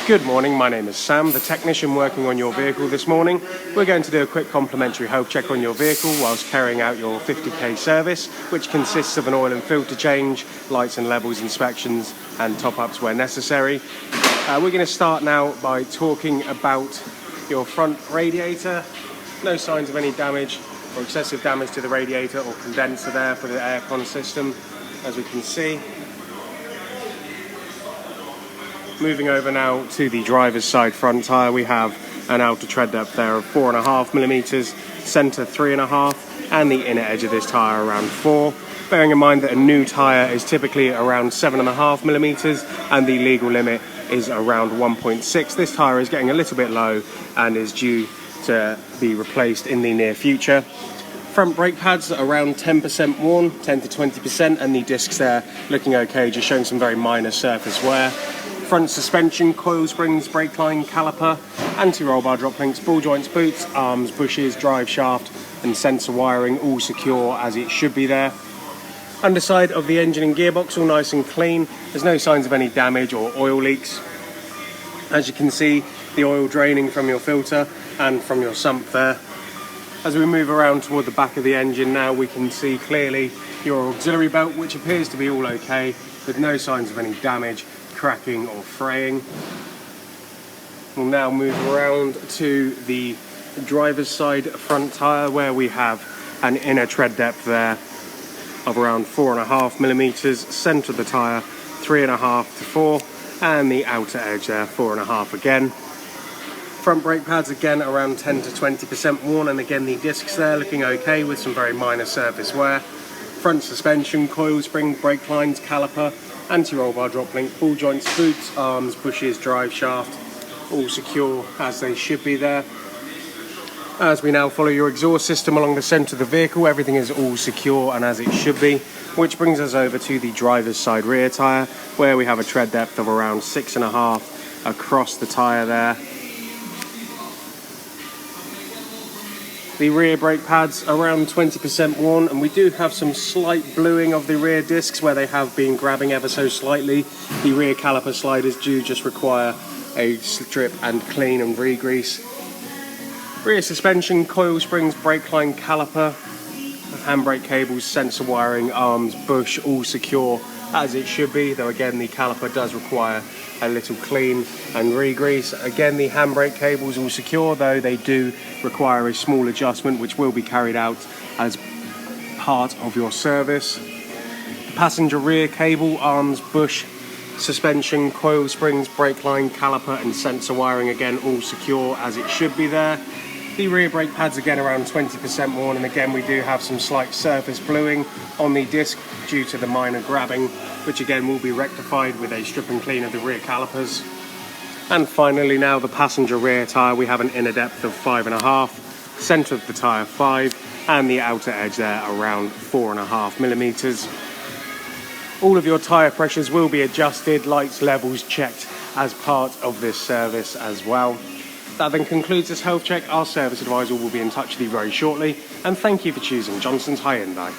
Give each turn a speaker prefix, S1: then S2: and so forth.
S1: Good morning, my name is Sam, the technician working on your vehicle this morning. We're going to do a quick complimentary health check on your vehicle whilst carrying out your 50k service, which consists of an oil and filter change, lights and levels inspections and top-ups where necessary. We're going to start now by talking about your front radiator. No signs of any damage or excessive damage to the radiator or condenser there for the aircon system, as we can see. Moving over now to the driver's side front tyre, we have an outer tread depth there of 4.5mm, centre 3.5, and the inner edge of this tyre around 4. Bearing in mind that a new tyre is typically around 7.5mm and the legal limit is around 1.6. This tyre is getting a little bit low and is due to be replaced in the near future. Front brake pads are around 10% worn, 10 to 20%, and the discs there looking okay, just showing some very minor surface wear. Front suspension, coil springs, brake line, caliper, anti-roll bar drop links, ball joints, boots, arms, bushes, drive shaft and sensor wiring all secure as it should be there. Underside of the engine and gearbox all nice and clean. There's no signs of any damage or oil leaks. As you can see, the oil draining from your filter and from your sump there. As we move around toward the back of the engine now, we can see clearly your auxiliary belt, which appears to be all okay, with no signs of any damage, cracking or fraying. We'll now move around to the driver's side front tyre, where we have an inner tread depth there of around 4.5mm, centre of the tyre 3.5 to 4, and the outer edge there 4.5 again. Front brake pads again around 10 to 20% worn, and again the discs there looking okay with some very minor surface wear. Front suspension, coil spring, brake lines, caliper, anti-roll bar drop link, ball joints, boots, arms, bushes, drive shaft, all secure as they should be there. As we now follow your exhaust system along the centre of the vehicle, everything is all secure and as it should be, which brings us over to the driver's side rear tyre, where we have a tread depth of around 6.5 across the tyre there. The rear brake pads around 20% worn, and we do have some slight bluing of the rear discs where they have been grabbing ever so slightly. The rear caliper sliders do just require a strip and clean and re-grease. Rear suspension, coil springs, brake line, caliper, handbrake cables, sensor wiring, arms, bush, all secure as it should be, though again the caliper does require a little clean and re-grease. Again, the handbrake cables all secure, though they do require a small adjustment which will be carried out as part of your service. The passenger rear cable, arms, bush, suspension, coil springs, brake line, caliper and sensor wiring again all secure as it should be there. The rear brake pads again around 20% worn, and again we do have some slight surface bluing on the disc due to the minor grabbing, which again will be rectified with a strip and clean of the rear calipers. And finally now the passenger rear tyre, we have an inner depth of 5.5, centre of the tyre 5, and the outer edge there around 4.5mm. All of your tyre pressures will be adjusted, lights, levels checked as part of this service as well. That then concludes this health check. Our service advisor will be in touch with you very shortly, and thank you for choosing Johnson's Hyundai.